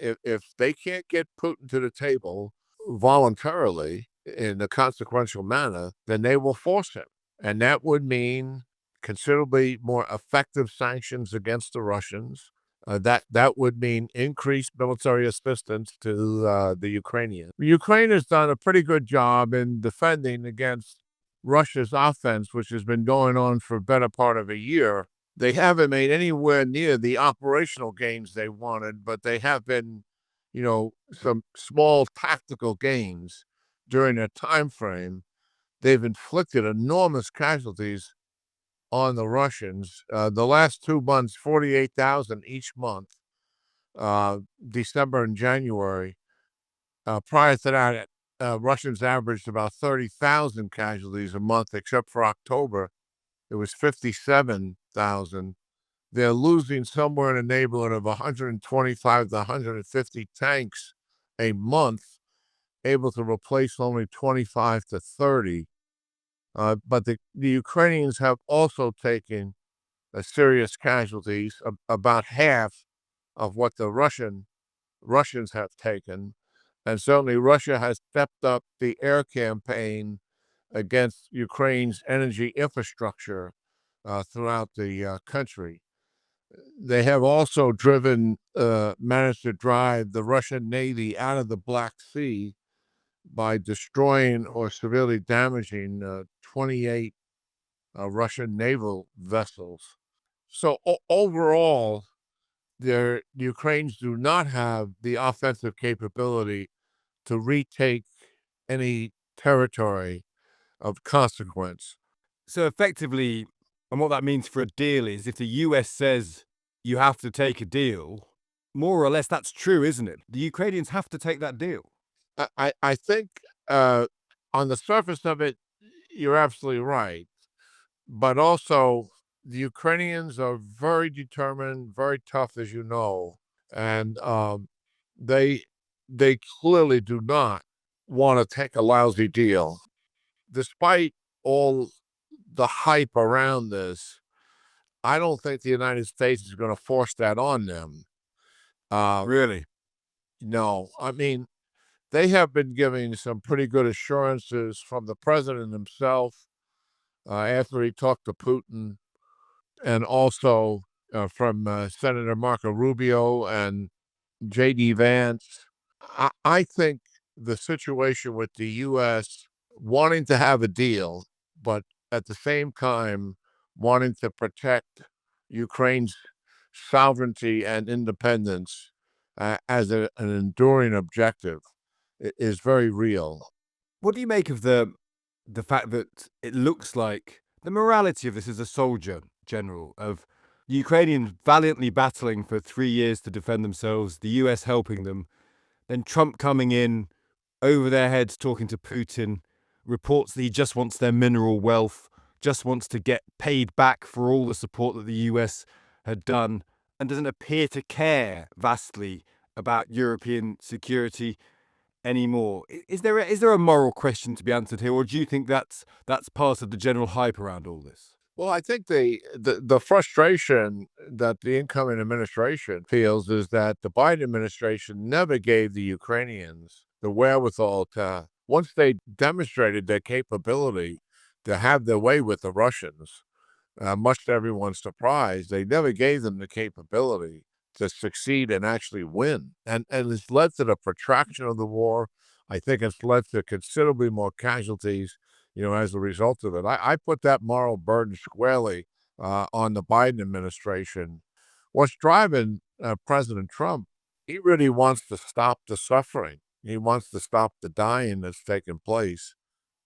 if they can't get Putin to the table voluntarily in a consequential manner, then they will force him. And that would mean considerably more effective sanctions against the Russians. That would mean increased military assistance to the Ukrainians. Ukraine has done a pretty good job in defending against Russia's offense, which has been going on for a better part of a year. They haven't made anywhere near the operational gains they wanted, but they have been, some small tactical gains during that time frame. They've inflicted enormous casualties on the Russians. The last 2 months, 48,000 each month, December and January. Prior to that, Russians averaged about 30,000 casualties a month, except for October. It was 57,000. They're losing somewhere in the neighborhood of 125 to 150 tanks a month, able to replace only 25 to 30. But the Ukrainians have also taken serious casualties, about half of what the Russians have taken. And certainly Russia has stepped up the air campaign against Ukraine's energy infrastructure throughout the country. They have also managed to drive the Russian Navy out of the Black Sea by destroying or severely damaging 28 Russian naval vessels. So overall, the Ukrainians do not have the offensive capability to retake any territory of consequence. So effectively, and what that means for a deal is if the US says you have to take a deal, more or less that's true, isn't it? The Ukrainians have to take that deal. I think on the surface of it, you're absolutely right. But also, the Ukrainians are very determined, very tough, as you know, and they they clearly do not want to take a lousy deal. Despite all the hype around this, I don't think the United States is going to force that on them. Really? No, I mean, they have been giving some pretty good assurances from the president himself after he talked to Putin, and also from Senator Marco Rubio and J.D. Vance. I think the situation with the U.S. wanting to have a deal, but at the same time wanting to protect Ukraine's sovereignty and independence as an enduring objective is very real. What do you make of the fact that it looks like the morality of this as a soldier, General, of the Ukrainians valiantly battling for 3 years to defend themselves, the US helping them, then Trump coming in over their heads talking to Putin, reports that he just wants their mineral wealth, just wants to get paid back for all the support that the US had done, and doesn't appear to care vastly about European security anymore. Is there a moral question to be answered here, or do you think that's part of the general hype around all this? Well, I think the frustration that the incoming administration feels is that the Biden administration never gave the Ukrainians the wherewithal to, once they demonstrated their capability to have their way with the Russians, much to everyone's surprise, they never gave them the capability to succeed and actually win. And it's led to the protraction of the war. I think it's led to considerably more casualties, as a result of it. I put that moral burden squarely on the Biden administration. What's driving President Trump, he really wants to stop the suffering. He wants to stop the dying that's taking place.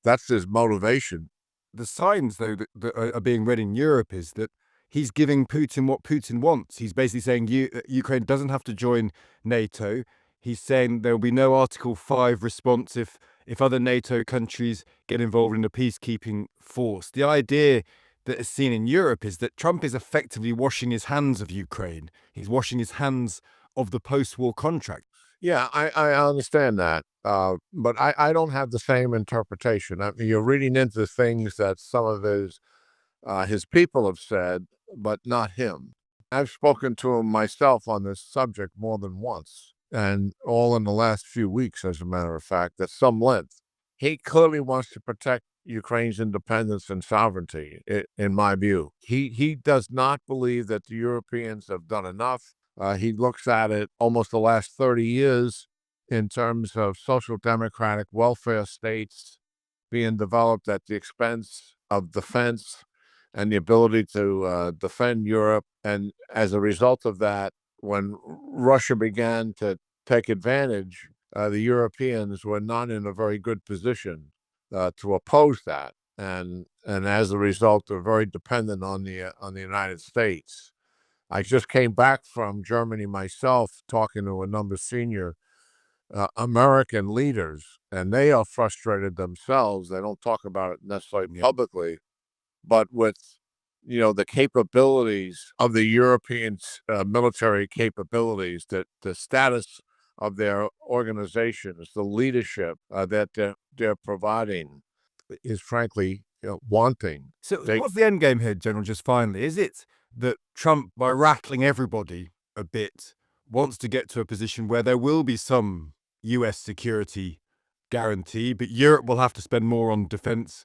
That's his motivation. The signs, though, that are being read in Europe is that he's giving Putin what Putin wants. He's basically saying Ukraine doesn't have to join NATO. He's saying there will be no Article 5 response if other NATO countries get involved in the peacekeeping force. The idea that is seen in Europe is that Trump is effectively washing his hands of Ukraine. He's washing his hands of the post-war contract. Yeah, I understand that. But I don't have the same interpretation. I mean, you're reading into things that some of his people have said, but not him. I've spoken to him myself on this subject more than once. and all in the last few weeks, as a matter of fact, at some length. He clearly wants to protect Ukraine's independence and sovereignty, in my view. He does not believe that the Europeans have done enough. He looks at it almost the last 30 years in terms of social democratic welfare states being developed at the expense of defense and the ability to defend Europe. And as a result of that, when Russia began to take advantage, the Europeans were not in a very good position to oppose that, and as a result, they're very dependent on the United States. I just came back from Germany myself, talking to a number of senior American leaders, and they are frustrated themselves. They don't talk about it necessarily publicly, but with the capabilities of the European military capabilities, that the status of their organizations, the leadership that they're providing is frankly wanting. So what's the end game here, General, just finally? Is it that Trump, by rattling everybody a bit, wants to get to a position where there will be some US security guarantee, but Europe will have to spend more on defense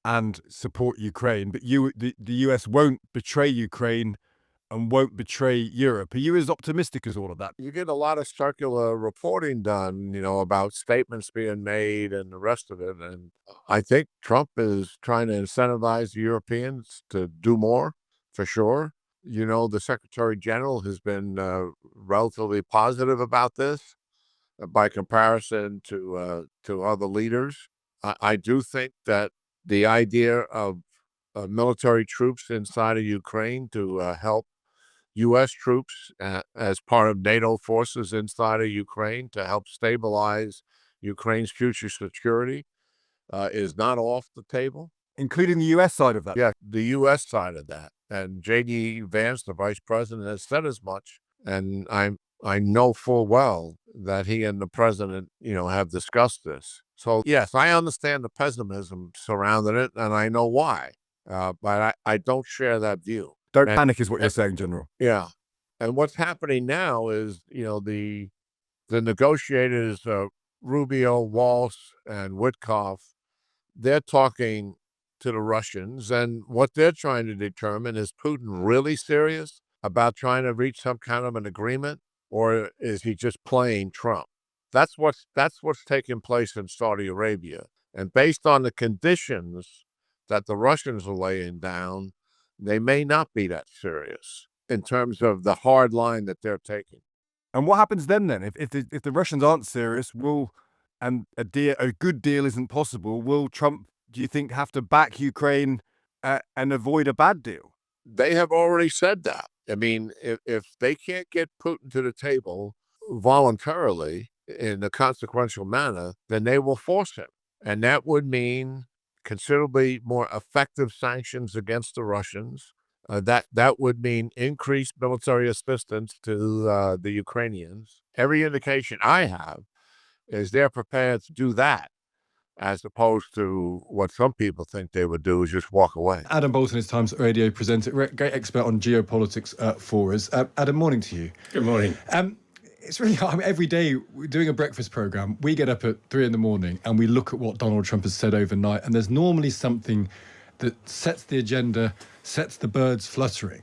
and support Ukraine, but the US won't betray Ukraine and won't betray Europe? Are you as optimistic as all of that? You get a lot of circular reporting done, about statements being made and the rest of it. And I think Trump is trying to incentivize the Europeans to do more, for sure. The Secretary General has been relatively positive about this by comparison to other leaders. I do think that the idea of military troops inside of Ukraine to help U.S. troops as part of NATO forces inside of Ukraine to help stabilize Ukraine's future security is not off the table. Including the US side of that? Yeah, the U.S. side of that. And J.D. Vance, the vice president, has said as much. And I know full well that he and the president, have discussed this. So, yes, I understand the pessimism surrounding it, and I know why. But I don't share that view. Don't panic is what you're saying, General. Yeah. And what's happening now is, the negotiators, Rubio, Walsh, and Witkoff, they're talking to the Russians. And what they're trying to determine, is Putin really serious about trying to reach some kind of an agreement, or is he just playing Trump? That's what's taking place in Saudi Arabia. And based on the conditions that the Russians are laying down, they may not be that serious in terms of the hard line that they're taking. And what happens then? If the Russians aren't serious, and a good deal isn't possible, will Trump, do you think, have to back Ukraine and avoid a bad deal? They have already said that. I mean, if they can't get Putin to the table voluntarily in a consequential manner, then they will force him. And that would mean considerably more effective sanctions against the Russians. That would mean increased military assistance to the Ukrainians. Every indication I have is they're prepared to do that, as opposed to what some people think they would do, is just walk away. Adam Bolton is Times Radio presenter, great expert on geopolitics for us. Adam, morning to you. Good morning. It's really hard. Every day, we're doing a breakfast programme. We get up at 3 a.m. and we look at what Donald Trump has said overnight. And there's normally something that sets the agenda, sets the birds fluttering.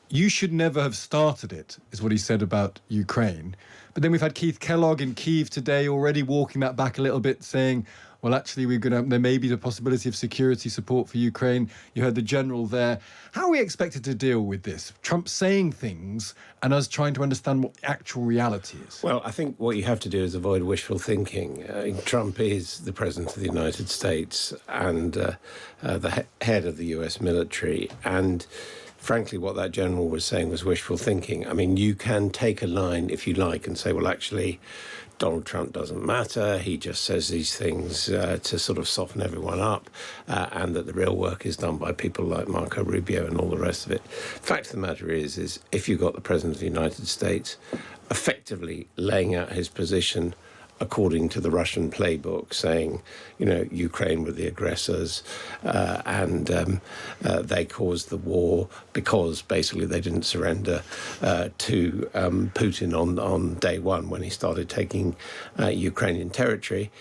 You should never have started it, is what he said about Ukraine. But then we've had Keith Kellogg in Kyiv today already walking that back a little bit, saying, well, actually, there may be the possibility of security support for Ukraine. You heard the general there. How are we expected to deal with this? Trump saying things and us trying to understand what the actual reality is. Well, I think what you have to do is avoid wishful thinking. Trump is the president of the United States and the head of the US military. And frankly, what that general was saying was wishful thinking. I mean, you can take a line, if you like, and say, well, actually, Donald Trump doesn't matter. He just says these things to sort of soften everyone up, and that the real work is done by people like Marco Rubio and all the rest of it. Fact of the matter is if you've got the President of the United States effectively laying out his position according to the Russian playbook, saying, Ukraine were the aggressors and they caused the war because basically they didn't surrender to Putin on day one when he started taking Ukrainian territory.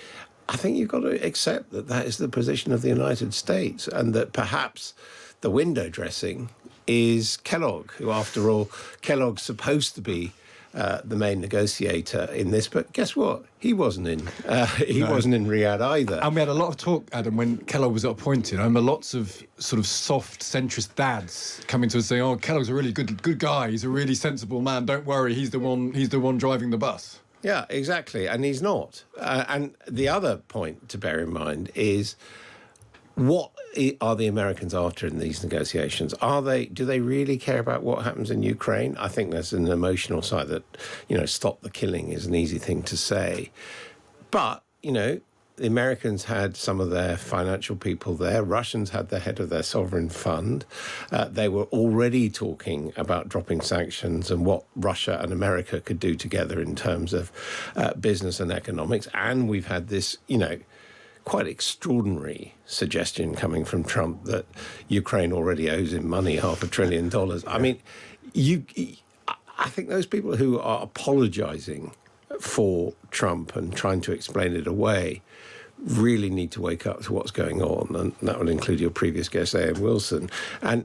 I think you've got to accept that that is the position of the United States, and that perhaps the window dressing is Kellogg, who, after all, Kellogg's supposed to be the main negotiator in this, but guess what? He wasn't in. Wasn't in Riyadh either. And we had a lot of talk, Adam, when Kellogg was appointed. I remember lots of sort of soft centrist dads coming to us saying, "Oh, Kellogg's a really good guy. He's a really sensible man. Don't worry, he's the one driving the bus." Yeah, exactly, and he's not. And the other point to bear in mind is, what are the Americans after in these negotiations? Do they really care about what happens in Ukraine? I think there's an emotional side that, stop the killing is an easy thing to say. But, the Americans had some of their financial people there. Russians had the head of their sovereign fund. They were already talking about dropping sanctions and what Russia and America could do together in terms of business and economics. And we've had this, quite extraordinary suggestion coming from Trump that Ukraine already owes him money, $500 billion. I mean, I think those people who are apologising for Trump and trying to explain it away really need to wake up to what's going on, and that would include your previous guest, A.M. Wilson. And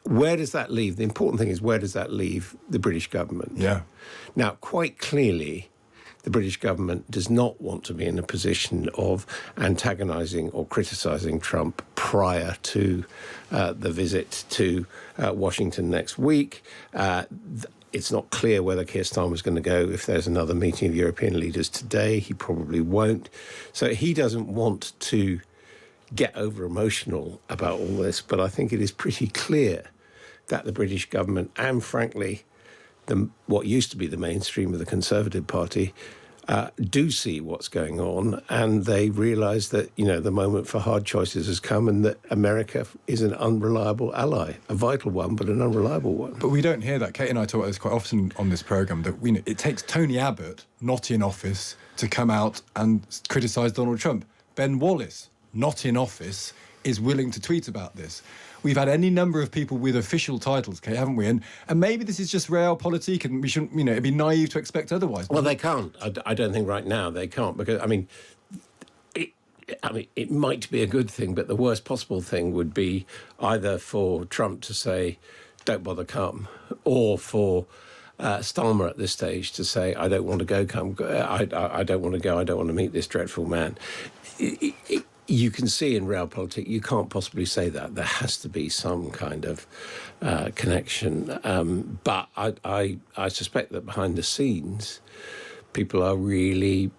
where does that leave? The important thing is, where does that leave the British government? Yeah. Now, quite clearly, the British government does not want to be in a position of antagonising or criticising Trump prior to the visit to Washington next week. It's not clear whether Keir Starmer's going to go if there's another meeting of European leaders today. He probably won't. So he doesn't want to get over emotional about all this, but I think it is pretty clear that the British government and, frankly, what used to be the mainstream of the Conservative Party do see what's going on, and they realise that, the moment for hard choices has come, and that America is an unreliable ally, a vital one, but an unreliable one. But we don't hear that. Kate and I talk about this quite often on this programme, that it takes Tony Abbott, not in office, to come out and criticise Donald Trump. Ben Wallace, not in office, is willing to tweet about this. We've had any number of people with official titles, Kate, haven't we? And maybe this is just realpolitik, and we shouldn't, it'd be naive to expect otherwise. Well, they can't. I don't think right now they can't, because, it might be a good thing, but the worst possible thing would be either for Trump to say, "Don't bother, come," or for Starmer at this stage to say, "I don't want to go, come. I don't want to go. I don't want to meet this dreadful man." You can see in realpolitik, you can't possibly say that. There has to be some kind of connection. But I suspect that behind the scenes, people are really,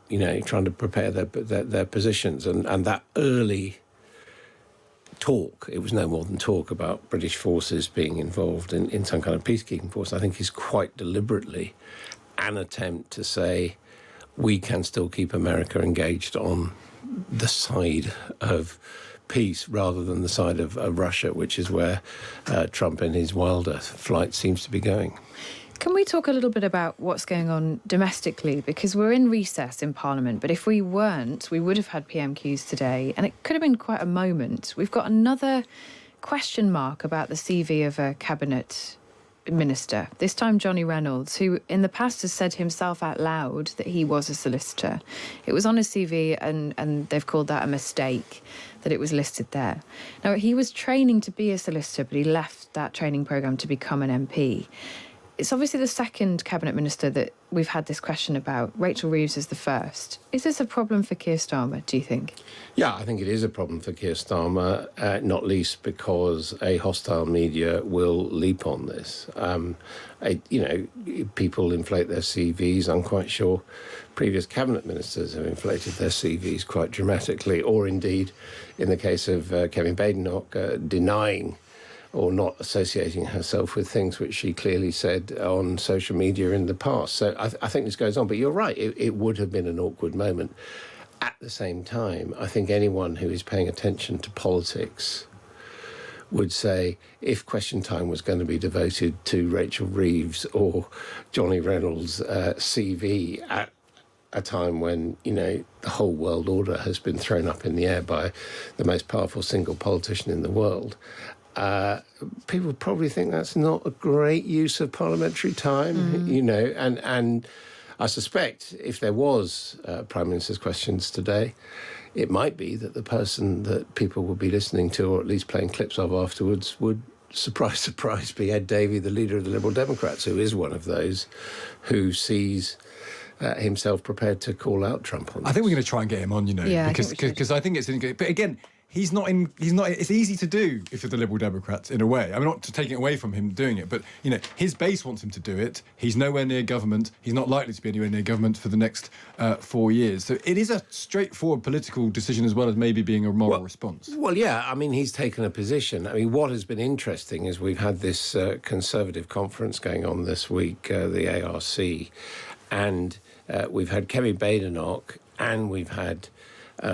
trying to prepare their positions. And that early talk, it was no more than talk about British forces being involved in some kind of peacekeeping force, I think is quite deliberately an attempt to say we can still keep America engaged on the side of peace rather than the side of Russia, which is where Trump in his wilder flight seems to be going. Can we talk a little bit about what's going on domestically? Because we're in recess in Parliament, but if we weren't, we would have had PMQs today, and it could have been quite a moment. We've got another question mark about the CV of a cabinet minister, this time Johnny Reynolds, who in the past has said himself out loud that he was a solicitor. It was on his CV, and they've called that a mistake that it was listed there. Now, he was training to be a solicitor, but he left that training programme to become an MP. It's obviously the second cabinet minister that we've had this question about. Rachel Reeves is the first. Is this a problem for Keir Starmer, do you think? Yeah, I think it is a problem for Keir Starmer, not least because a hostile media will leap on this. People inflate their CVs. I'm quite sure previous cabinet ministers have inflated their CVs quite dramatically, or indeed, in the case of Kevin Badenoch, denying or not associating herself with things which she clearly said on social media in the past. So I think this goes on. But you're right, it would have been an awkward moment. At the same time, I think anyone who is paying attention to politics would say, if question time was going to be devoted to Rachel Reeves or Johnny Reynolds' CV a time when, the whole world order has been thrown up in the air by the most powerful single politician in the world, people probably think that's not a great use of parliamentary time, and I suspect if there was Prime Minister's questions today, it might be that the person that people would be listening to, or at least playing clips of afterwards, would, surprise, surprise, be Ed Davey, the leader of the Liberal Democrats, who is one of those who sees himself prepared to call out Trump on this. I think we're going to try and get him on, because I think it's in. But again, he's not in. It's easy to do if you're the Liberal Democrats in a way. I'm not taking it away from him doing it, but his base wants him to do it. He's nowhere near government. He's not likely to be anywhere near government for the next 4 years. So it is a straightforward political decision as well as maybe being a moral response. Well, yeah. I mean, he's taken a position. I mean, what has been interesting is we've had this Conservative conference going on this week, the ARC, and we've had Kemi Badenoch, and we've had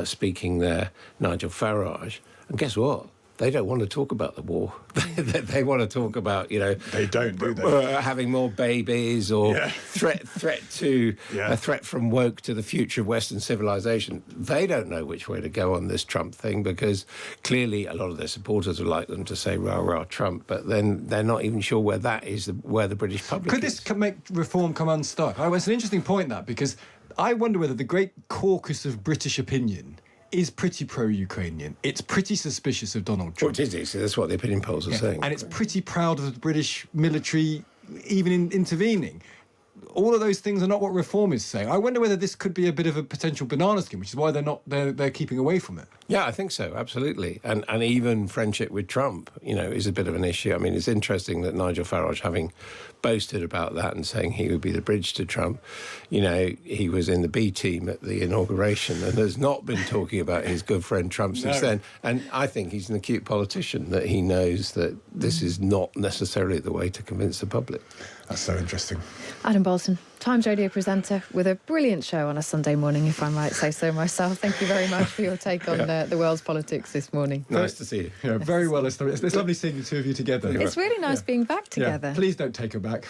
speaking there Nigel Farage. And guess what? They don't want to talk about the war. They want to talk about, They don't, do they? Having more babies or threat to a threat from woke to the future of Western civilization. They don't know which way to go on this Trump thing, because clearly a lot of their supporters would like them to say rah rah Trump, but then they're not even sure where that is, where the British public Could is. this make reform come unstuck? It's an interesting point, that, because I wonder whether the great caucus of British opinion is pretty pro-Ukrainian. It's pretty suspicious of Donald Trump. Well, it is. That's what the opinion polls are saying. And it's pretty proud of the British military even in intervening. All of those things are not what reform is saying. I wonder whether this could be a bit of a potential banana skin, which is why they're keeping away from it. Yeah, I think so, absolutely. And even friendship with Trump, is a bit of an issue. I mean, it's interesting that Nigel Farage, having boasted about that and saying he would be the bridge to Trump, he was in the B team at the inauguration and has not been talking about his good friend Trump since then. And I think he's an acute politician, that he knows that this is not necessarily the way to convince the public. That's so interesting. Adam Bolton, Times radio presenter with a brilliant show on a Sunday morning, if I might say so myself. Thank you very much for your take on the world's politics this morning. Nice to see you. Yeah, very well. It's lovely seeing the two of you together. It's really nice being back together. Please don't take her back.